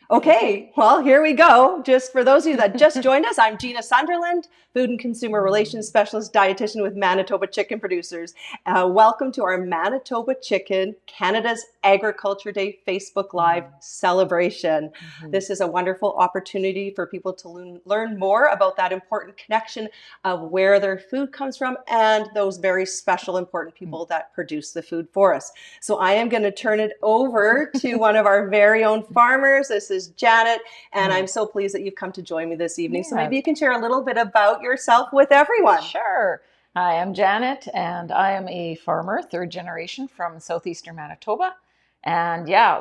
Okay, well, here we go. Just for those of you that just joined us, I'm Gina Sunderland, Food and Consumer Relations Specialist Dietitian with Manitoba Chicken Producers. Welcome to our Manitoba Chicken, Canada's Agriculture Day Facebook Live celebration. This is a wonderful opportunity for people to learn more about that important connection of where their food comes from and those very special, important people that produce the food for us. So I am going to turn it over to one of our very own farmers. This is Janet, and I'm so pleased that you've come to join me this evening. So maybe you can share a little bit about yourself with everyone. Sure. Hi, I'm Janet, and I am a farmer, third generation from southeastern Manitoba. And yeah,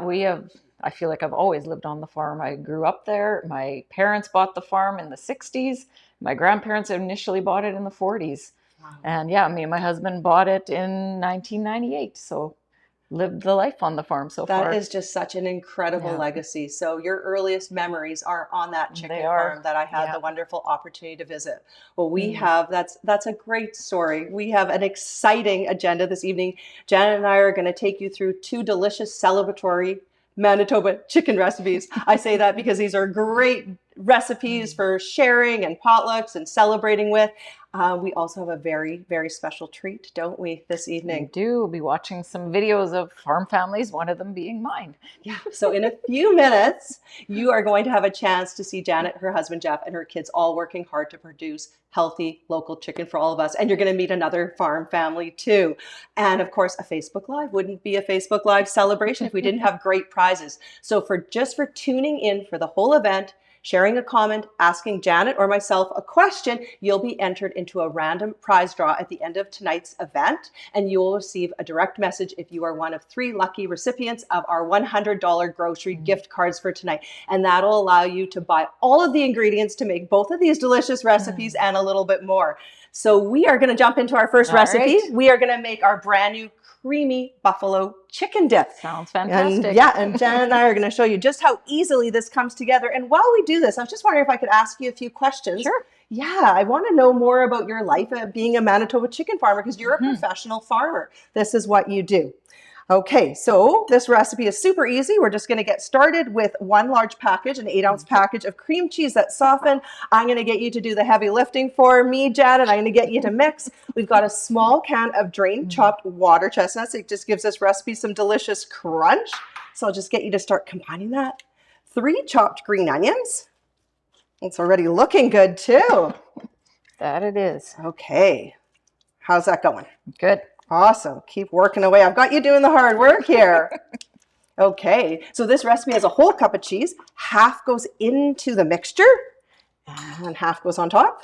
I feel like I've always lived on the farm. I grew up there. My parents bought the farm in the 60s. My grandparents initially bought it in the 40s. Wow. And yeah, me and my husband bought it in 1998. So lived the life on the farm so far. That is just such an incredible legacy. So your earliest memories are on that chicken farm that I had the wonderful opportunity to visit. Well, we have, that's a great story. We have an exciting agenda this evening. Janet and I are going to take you through two delicious celebratory Manitoba chicken recipes. I say that because these are great recipes for sharing and potlucks and celebrating with. We also have a very, very special treat, don't we, this evening? We do. We'll be watching some videos of farm families, one of them being mine. Yeah, so in a few minutes, you are going to have a chance to see Janet, her husband Jeff, and her kids all working hard to produce healthy local chicken for all of us. And you're going to meet another farm family too. And of course, a Facebook Live wouldn't be a Facebook Live celebration if we didn't have great prizes. So for tuning in for the whole event, sharing a comment, asking Janet or myself a question, you'll be entered into a random prize draw at the end of tonight's event, and you will receive a direct message if you are one of 3 lucky recipients of our $100 grocery gift cards for tonight. And that'll allow you to buy all of the ingredients to make both of these delicious recipes and a little bit more. So we are going to jump into our first recipe. Right. We are going to make our brand new creamy buffalo chicken dip. Sounds fantastic. And Janet and I are going to show you just how easily this comes together. And while we do this, I was just wondering if I could ask you a few questions. Sure. Yeah, I want to know more about your life being a Manitoba chicken farmer, because you're a professional farmer. This is what you do. Okay, so this recipe is super easy. We're just going to get started with 1 large package, an 8-ounce package of cream cheese that's softened. I'm going to get you to do the heavy lifting for me, Janet. I'm going to get you to mix. We've got a small can of drained chopped water chestnuts. It just gives this recipe some delicious crunch. So I'll just get you to start combining that. 3 chopped green onions. It's already looking good too. That it is. Okay, how's that going? Good. Awesome. Keep working away. I've got you doing the hard work here. Okay, so this recipe has a whole cup of cheese. Half goes into the mixture and half goes on top.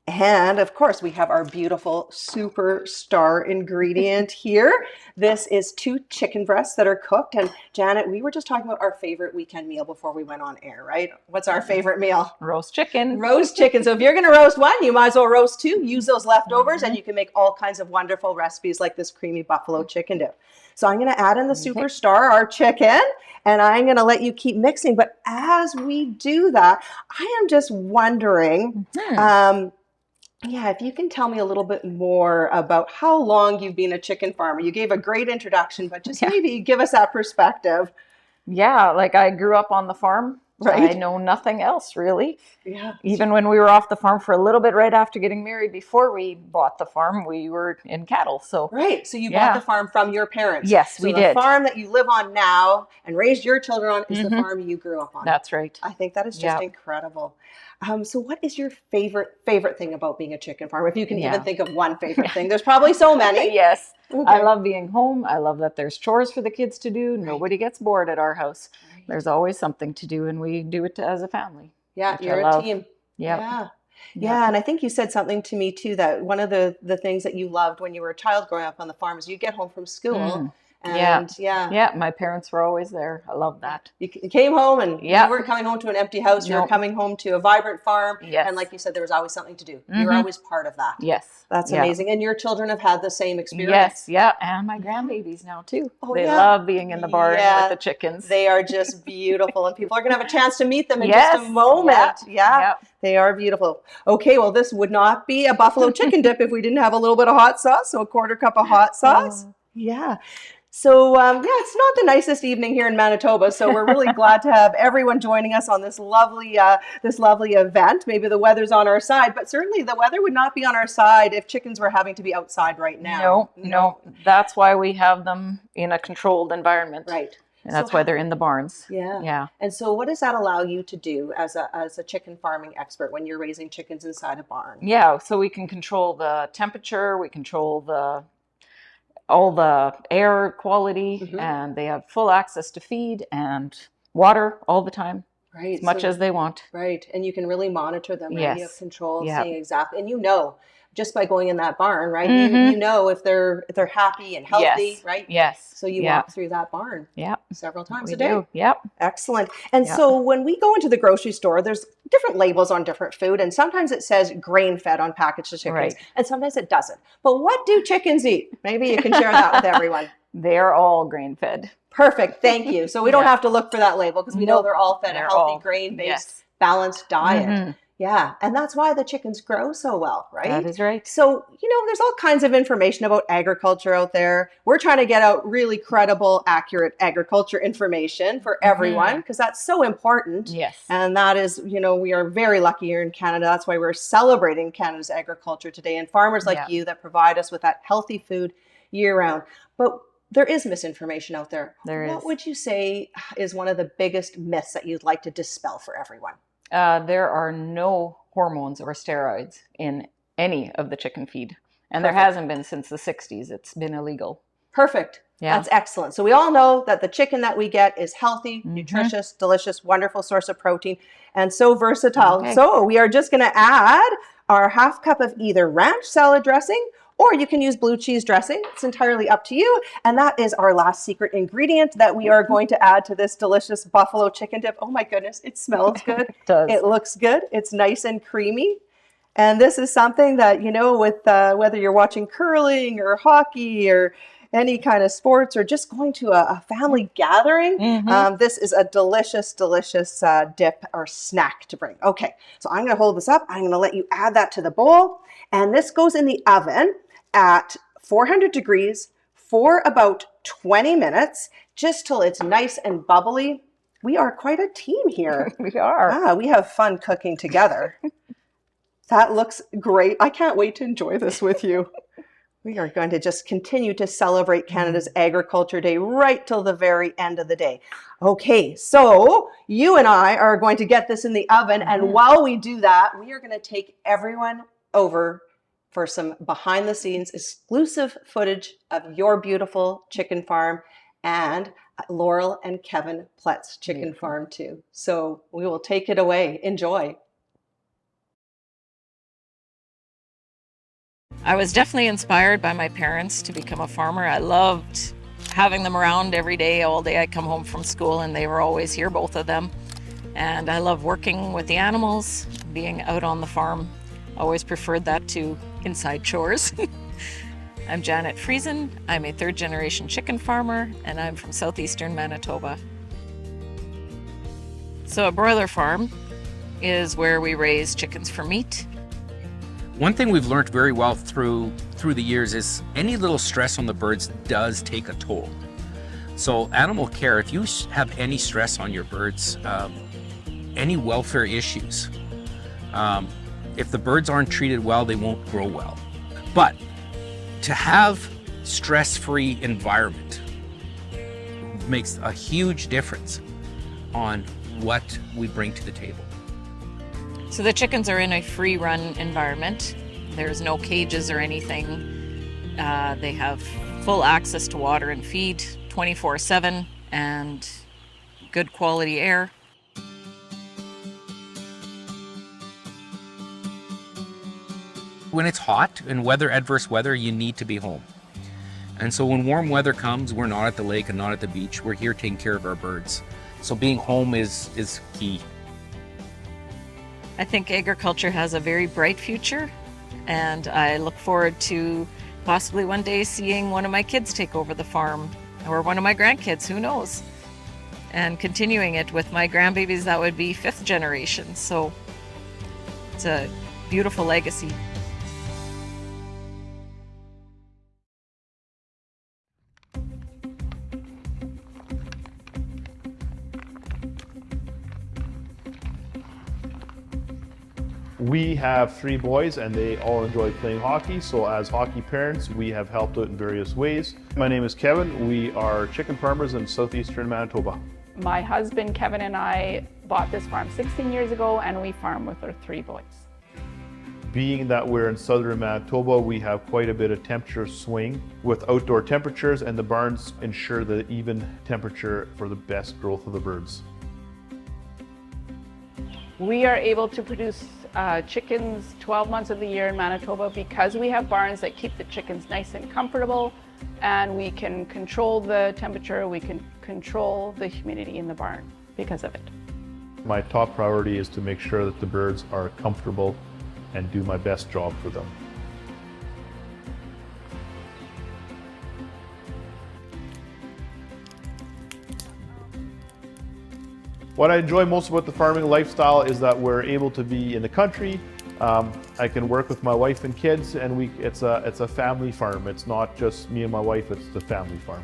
And of course, we have our beautiful superstar ingredient here. This is 2 chicken breasts that are cooked. And Janet, we were just talking about our favorite weekend meal before we went on air, right? What's our favorite meal? Roast chicken. Roast chicken. So if you're going to roast 1, you might as well roast 2. Use those leftovers and you can make all kinds of wonderful recipes like this creamy buffalo chicken dip. So I'm going to add in the superstar, our chicken, and I'm going to let you keep mixing. But as we do that, I am just wondering, if you can tell me a little bit more about how long you've been a chicken farmer. You gave a great introduction, but just maybe give us that perspective. Yeah, like I grew up on the farm. Right. I know nothing else really. Yeah. Even when we were off the farm for a little bit right after getting married, before we bought the farm, we were in cattle. So right. So you bought the farm from your parents. Yes, we did. The farm that you live on now and raised your children on is the farm you grew up on. That's right. I think that is just incredible. So what is your favorite thing about being a chicken farmer? If you can even think of one favorite thing. There's probably so many. Yes. Okay. I love being home. I love that there's chores for the kids to do. Right. Nobody gets bored at our house. Right. There's always something to do, and we do it as a family. Yeah, you're a team. Yep. Yeah, and I think you said something to me too, that one of the things that you loved when you were a child growing up on the farm is you'd get home from school. And my parents were always there. I love that. You came home and you weren't coming home to an empty house. You were coming home to a vibrant farm. Yes. And like you said, there was always something to do. You were always part of that. Yes. That's amazing. And your children have had the same experience. Yes. Yeah. And my grandbabies now too. Oh, they love being in the barn with the chickens. They are just beautiful. And people are going to have a chance to meet them in just a moment. Yeah. They are beautiful. Okay. Well, this would not be a buffalo chicken dip if we didn't have a little bit of hot sauce. So a 1/4 cup of hot sauce. Yeah. So yeah, it's not the nicest evening here in Manitoba. So we're really glad to have everyone joining us on this lovely event. Maybe the weather's on our side, but certainly the weather would not be on our side if chickens were having to be outside right now. No. That's why we have them in a controlled environment. Right. And that's why they're in the barns. Yeah. Yeah. And so what does that allow you to do as a chicken farming expert when you're raising chickens inside a barn? Yeah. So we can control the temperature, we control all the air quality, and they have full access to feed and water all the time. Right. As much as they want. Right. And you can really monitor them, right? Yes. You have control, Yeah. seeing exactly, and just by going in that barn, right? You know if they're happy and healthy, Yes. right? Yes. So you walk through that barn several times a day. Do. Yep. Excellent. And so when we go into the grocery store, there's different labels on different food, and sometimes it says grain-fed on packaged chickens, Right. and sometimes it doesn't. But what do chickens eat? Maybe you can share that with everyone. They're all grain-fed. Perfect. Thank you. So we don't have to look for that label because we know they're all fed a healthy, grain-based, balanced diet. Yeah. And that's why the chickens grow so well, right? That is right. So, there's all kinds of information about agriculture out there. We're trying to get out really credible, accurate agriculture information for everyone because that's so important. Yes. And that is, we are very lucky here in Canada. That's why we're celebrating Canada's agriculture today and farmers like you that provide us with that healthy food year round. But there is misinformation out there. What would you say is one of the biggest myths that you'd like to dispel for everyone? There are no hormones or steroids in any of the chicken feed. And there hasn't been since the 60s. It's been illegal. Perfect. Yeah. That's excellent. So we all know that the chicken that we get is healthy, nutritious, delicious, wonderful source of protein, and so versatile. Okay. So we are just going to add our half cup of either ranch salad dressing, or you can use blue cheese dressing. It's entirely up to you. And that is our last secret ingredient that we are going to add to this delicious buffalo chicken dip. Oh my goodness, it smells good. It does. It looks good. It's nice and creamy. And this is something that, with whether you're watching curling or hockey or any kind of sports or just going to a family gathering, this is a delicious, delicious dip or snack to bring. Okay, so I'm going to hold this up. I'm going to let you add that to the bowl. And this goes in the oven at 400 degrees for about 20 minutes, just till it's nice and bubbly. We are quite a team here. We are. We have fun cooking together. That looks great. I can't wait to enjoy this with you. We are going to just continue to celebrate Canada's Agriculture Day right till the very end of the day. Okay, so you and I are going to get this in the oven. And while we do that, we are going to take everyone over for some behind the scenes exclusive footage of your beautiful chicken farm and Laurel and Kevin Plett's chicken farm too. So we will take it away. Enjoy. I was definitely inspired by my parents to become a farmer. I loved having them around every day, all day. I'd come home from school and they were always here, both of them. And I love working with the animals, being out on the farm. Always preferred that to inside chores. I'm Janet Friesen. I'm a third-generation chicken farmer, and I'm from southeastern Manitoba. So a broiler farm is where we raise chickens for meat. One thing we've learned very well through the years is any little stress on the birds does take a toll. So animal care, if you have any stress on your birds, any welfare issues, if the birds aren't treated well, they won't grow well. But to have stress-free environment makes a huge difference on what we bring to the table. So the chickens are in a free-run environment. There's no cages or anything. They have full access to water and feed 24/7 and good quality air. When it's hot and adverse weather, you need to be home. And so when warm weather comes, we're not at the lake and not at the beach. We're here taking care of our birds. So being home is key. I think agriculture has a very bright future, and I look forward to possibly one day seeing one of my kids take over the farm, or one of my grandkids, who knows, and continuing it with my grandbabies. That would be 5th generation. So it's a beautiful legacy. We have 3 boys and they all enjoy playing hockey, so as hockey parents, we have helped out in various ways. My name is Kevin. We are chicken farmers in southeastern Manitoba. My husband Kevin and I bought this farm 16 years ago, and we farm with our 3 boys. Being that we're in southern Manitoba, we have quite a bit of temperature swing with outdoor temperatures, and the barns ensure the even temperature for the best growth of the birds. We are able to produce chickens 12 months of the year in Manitoba because we have barns that keep the chickens nice and comfortable, and we can control the temperature, we can control the humidity in the barn because of it. My top priority is to make sure that the birds are comfortable and do my best job for them. What I enjoy most about the farming lifestyle is that we're able to be in the country. I can work with my wife and kids, and it's a family farm. It's not just me and my wife, it's the family farm.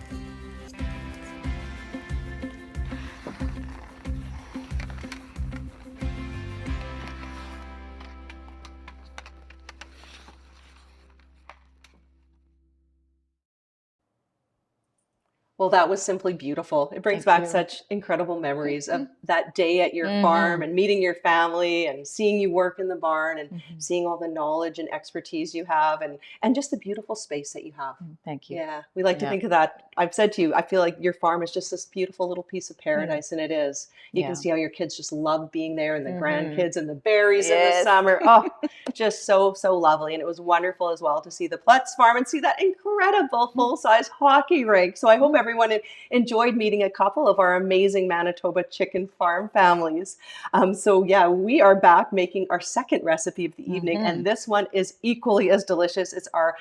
Well, that was simply beautiful. It brings Thank back you. such incredible memories of that day at your farm and meeting your family and seeing you work in the barn and seeing all the knowledge and expertise you have and just the beautiful space that you have. Thank you. Yeah, we like to Yeah. think of that. I've said to you, I feel like your farm is just this beautiful little piece of paradise, and it is. You Yeah. can see how your kids just love being there, and the grandkids and the berries in the Yes. summer. Oh, just so, so lovely. And it was wonderful as well to see the Plutz farm and see that incredible full-size hockey rink. So I hope everyone enjoyed meeting a couple of our amazing Manitoba chicken farm families. So yeah, we are back making our second recipe of the evening, and this one is equally as delicious. It's our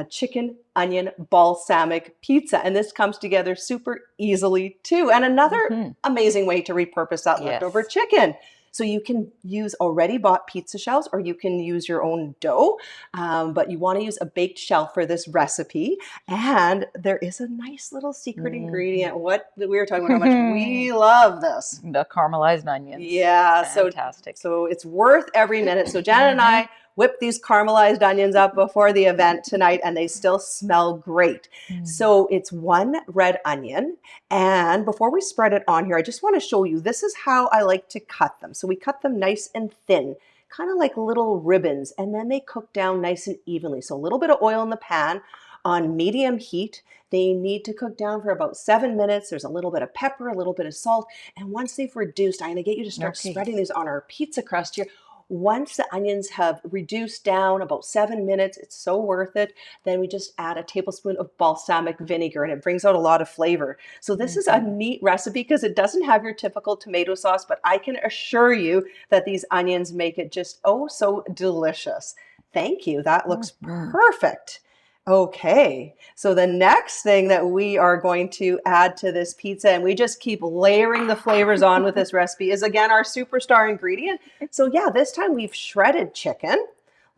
chicken onion balsamic pizza, and this comes together super easily too. And another amazing way to repurpose that Yes. leftover chicken. So you can use already bought pizza shells, or you can use your own dough, but you want to use a baked shell for this recipe. And there is a nice little secret ingredient. What we were talking about, how much we love this. The caramelized onions. Yeah, Fantastic. so it's worth every minute. So Janet and I whipped these caramelized onions up before the event tonight, and they still smell great. So it's 1 red onion. And before we spread it on here, I just want to show you, this is how I like to cut them. So we cut them nice and thin, kind of like little ribbons, and then they cook down nice and evenly. So a little bit of oil in the pan on medium heat. They need to cook down for about 7 minutes. There's a little bit of pepper, a little bit of salt. And once they've reduced, I'm going to get you to start spreading these on our pizza crust here. Once the onions have reduced down about 7 minutes, it's so worth it. Then we just add a tablespoon of balsamic vinegar, and it brings out a lot of flavor. So this is a neat recipe because it doesn't have your typical tomato sauce, but I can assure you that these onions make it just oh so delicious. Thank you. That looks perfect. Okay, so the next thing that we are going to add to this pizza, and we just keep layering the flavors on with this recipe, is again our superstar ingredient. So yeah, this time we've shredded chicken,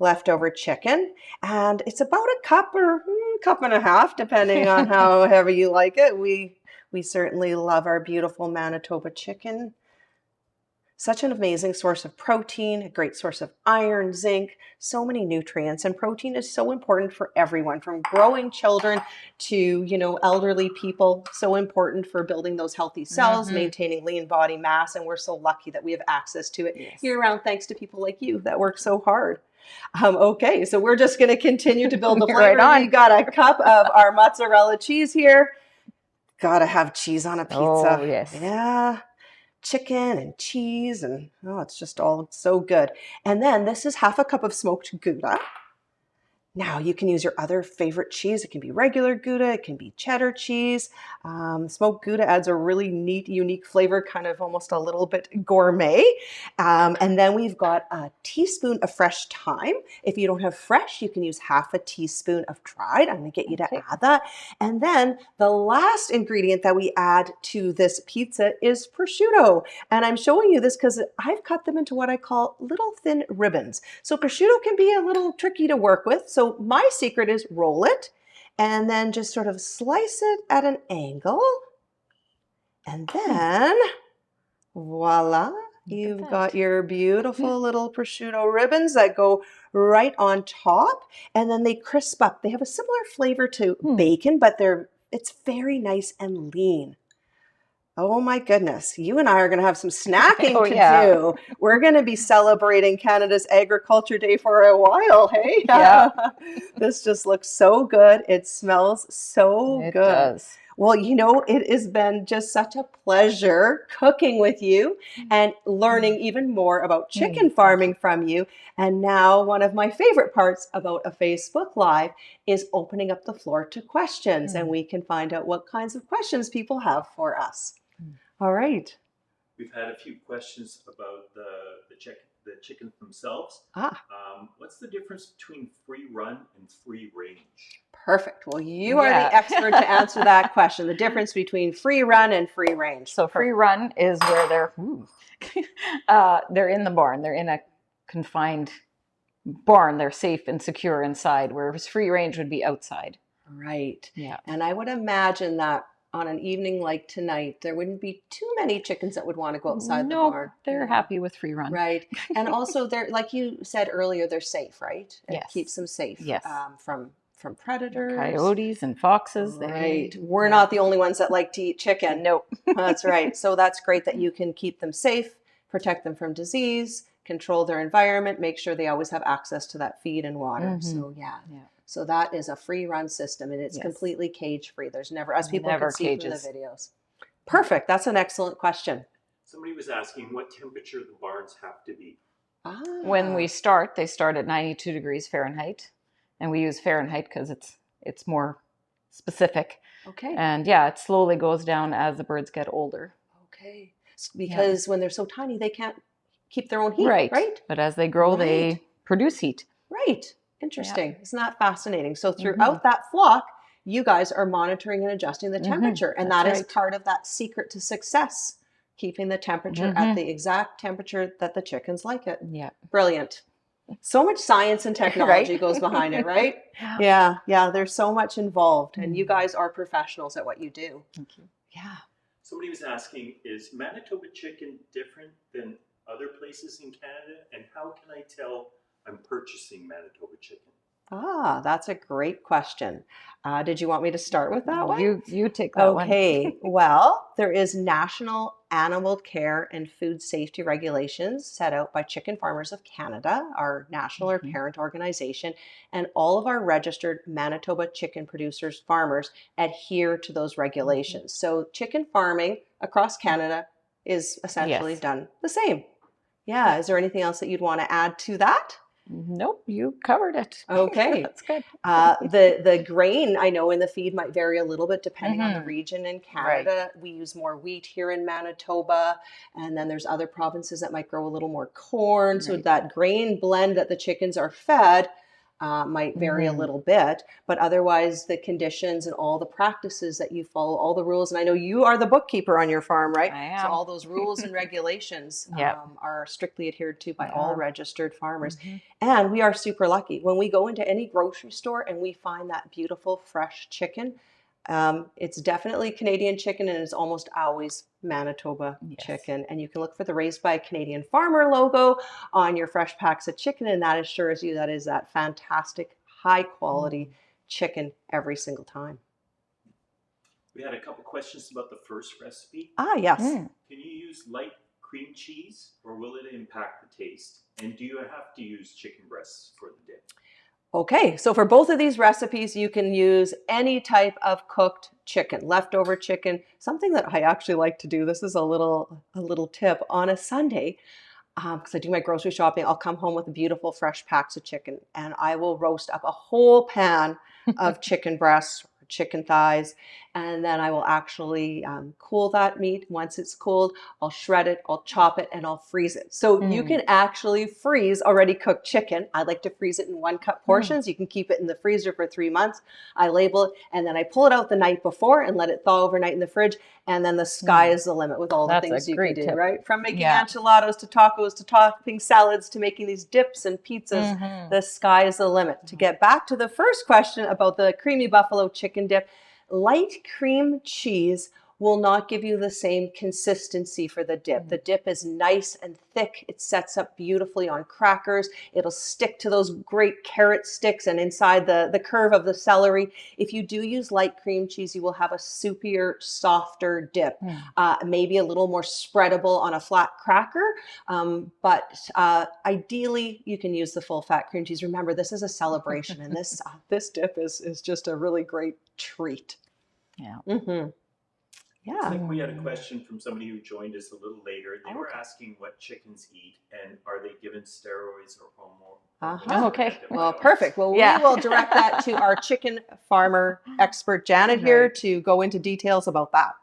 leftover chicken, and it's about a cup or cup and a half, depending on how heavy you like it. We certainly love our beautiful Manitoba chicken. Such an amazing source of protein, a great source of iron, zinc, so many nutrients. And protein is so important for everyone, from growing children to, elderly people. So important for building those healthy cells, maintaining lean body mass. And we're so lucky that we have access to it year round, thanks to people like you that work so hard. Okay, so we're just going to continue to build the flavor. Right on. We got a cup of our mozzarella cheese here. Gotta have cheese on a pizza. Oh, yes. Yeah. Chicken and cheese, and it's just all so good. And then this is half a cup of smoked Gouda. Now you can use your other favorite cheese. It can be regular Gouda, it can be cheddar cheese. Smoked Gouda adds a really neat, unique flavor, kind of almost a little bit gourmet. And then we've got a teaspoon of fresh thyme. If you don't have fresh, you can use half a teaspoon of dried. I'm gonna get you to add that. And then the last ingredient that we add to this pizza is prosciutto. And I'm showing you this because I've cut them into what I call little thin ribbons. So prosciutto can be a little tricky to work with. So my secret is roll it and then just sort of slice it at an angle. And then voila, You've that. got your beautiful little prosciutto ribbons that go right on top, and then they crisp up. They have a similar flavor to bacon, but it's very nice and lean. Oh my goodness, you and I are going to have some snacking Oh, to yeah. do. We're going to be celebrating Canada's Agriculture Day for a while, hey? Yeah. This just looks so good. It smells so It good. does. Well, it has been just such a pleasure cooking with you and learning even more about chicken farming from you. And now, one of my favorite parts about a Facebook Live is opening up the floor to questions, and we can find out what kinds of questions people have for us. All right. We've had a few questions about the chickens themselves. What's the difference between free run and free range? Perfect. Well, you are Yeah. the expert to answer that question. The difference between free run and free range. So free run is where they're in the barn. They're in a confined barn. They're safe and secure inside, whereas free range would be outside. Right. Yeah. And I would imagine that on an evening like tonight, there wouldn't be too many chickens that would want to go outside the barn. They're happy with free run. Right. And also, they're, like you said earlier, they're safe, right? It Yes. keeps them safe Yes. From predators. Coyotes and foxes. Right. We're not the only ones that like to eat chicken. Nope. That's right. So that's great that you can keep them safe, protect them from disease, control their environment, make sure they always have access to that feed and water. So yeah. So that is a free run system, and it's completely cage free. There's never, as people can see from the videos. Perfect. That's an excellent question. Somebody was asking what temperature the barns have to be. When we start, they start at 92 degrees Fahrenheit, and we use Fahrenheit because it's more specific. Okay. And yeah, it slowly goes down as the birds get older. Okay. Because when they're so tiny, they can't keep their own heat, Right. right? But as they grow, they produce heat. Right. Interesting. Isn't that fascinating? So throughout that flock, you guys are monitoring and adjusting the temperature. And that is part of that secret to success, keeping the temperature at the exact temperature that the chickens like it. Yeah. Brilliant. So much science and technology goes behind it, right? Yeah. There's so much involved. And you guys are professionals at what you do. Thank you. Yeah. Somebody was asking, is Manitoba chicken different than other places in Canada? And how can I tell I'm purchasing Manitoba chicken? That's a great question. Did you want me to start with that one? You take that one. Okay. Well, there is national animal care and food safety regulations set out by Chicken Farmers of Canada, our national or parent organization, and all of our registered Manitoba chicken producers, farmers, adhere to those regulations. So chicken farming across Canada is essentially done the same. Yeah. Is there anything else that you'd want to add to that? Nope, you covered it. Okay. That's good. The grain, I know, in the feed might vary a little bit depending on the region in Canada. We use more wheat here in Manitoba, and then there's other provinces that might grow a little more corn. So that grain blend that the chickens are fed might vary a little bit, but otherwise the conditions and all the practices that you follow, all the rules, and I know you are the bookkeeper on your farm, right? I am. So all those rules and regulations are strictly adhered to by all registered farmers. And we are super lucky. When we go into any grocery store and we find that beautiful fresh chicken, it's definitely Canadian chicken, and it's almost always Manitoba chicken. And you can look for the Raised by a Canadian Farmer logo on your fresh packs of chicken, and that assures you that is that fantastic, high quality chicken every single time. We had a couple questions about the first recipe. Yes. Can you use light cream cheese, or will it impact the taste? And do you have to use chicken breasts for the dip? Okay, so for both of these recipes, you can use any type of cooked chicken, leftover chicken. Something that I actually like to do, this is a little tip, on a Sunday, because I do my grocery shopping, I'll come home with beautiful fresh packs of chicken, and I will roast up a whole pan of chicken breasts, chicken thighs, and then I will actually cool that meat. Once it's cooled, I'll shred it, I'll chop it, and I'll freeze it. So you can actually freeze already cooked chicken. I like to freeze it in 1 cup portions. You can keep it in the freezer for 3 months. I label it, and then I pull it out the night before and let it thaw overnight in the fridge, and then the sky is the limit with all the things you can do, right? From making enchiladas to tacos to topping salads to making these dips and pizzas, the sky is the limit. To get back to the first question about the creamy buffalo chicken dip, light cream cheese will not give you the same consistency for the dip. The dip is nice and thick. It sets up beautifully on crackers. It'll stick to those great carrot sticks and inside the curve of the celery. If you do use light cream cheese, you will have a soupier, softer dip, maybe a little more spreadable on a flat cracker. But ideally, you can use the full fat cream cheese. Remember, this is a celebration, and this dip is just a really great treat. Yeah. Mm-hmm. I Yeah. think we had a question from somebody who joined us a little later. They were asking what chickens eat and are they given steroids or hormone? Uh-huh. Okay. Well, perfect. Well, Yeah. we will direct that to our chicken farmer expert, Janet, here to go into details about that.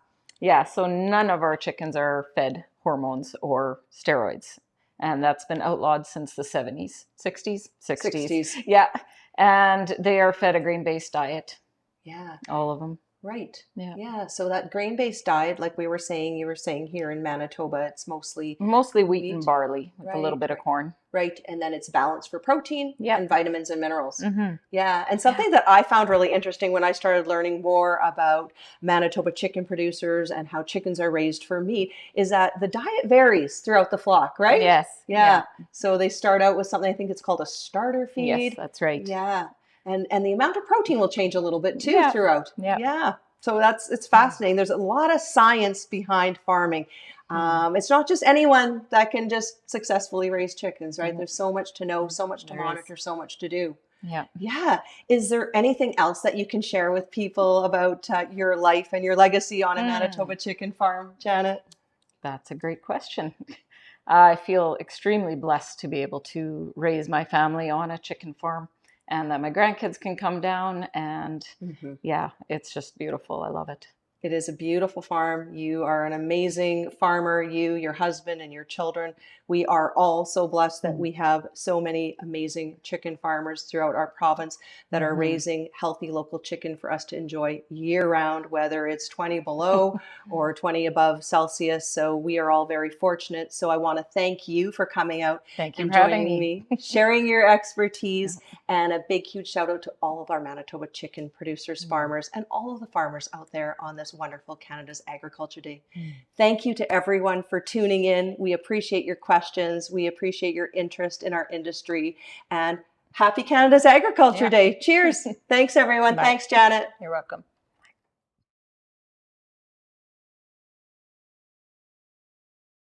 Yeah, so none of our chickens are fed hormones or steroids. And that's been outlawed since the 70s, 60s? 60s. Yeah. And they are fed a grain-based diet, Yeah. all of them. Right. Yeah. Yeah. So that grain-based diet, like you were saying here in Manitoba, it's mostly Mostly wheat and Wheat. barley with a little Right, bit of corn. right. And then it's balanced for protein Yeah. and vitamins and minerals. Mm-hmm. Yeah. And something that I found really interesting when I started learning more about Manitoba chicken producers and how chickens are raised for meat is that the diet varies throughout the flock, right? Yes. Yeah. So they start out with something, I think it's called a starter feed. Yes, that's right. Yeah. And the amount of protein will change a little bit too Yeah. throughout. Yeah. Yeah. So it's fascinating. There's a lot of science behind farming. It's not just anyone that can just successfully raise chickens, right? There's so much to know, so much to There is. monitor, so much to do. Yeah. Yeah. Is there anything else that you can share with people about your life and your legacy on a Manitoba chicken farm, Janet? That's a great question. I feel extremely blessed to be able to raise my family on a chicken farm and that my grandkids can come down and yeah, it's just beautiful. I love it. It is a beautiful farm. You are an amazing farmer, you, your husband, and your children. We are all so blessed that we have so many amazing chicken farmers throughout our province that are raising healthy local chicken for us to enjoy year round, whether it's 20 below or 20 above Celsius. So we are all very fortunate. So I want to thank you for coming out Thank you and for having joining me. me, sharing your expertise, and a big, huge shout out to all of our Manitoba chicken producers, farmers, and all of the farmers out there on this wonderful Canada's Agriculture Day. Thank you to everyone for tuning in. We appreciate your questions. We appreciate your interest in our industry, and happy Canada's Agriculture Day. Cheers. Thanks, everyone. Bye. Thanks, Janet. You're welcome.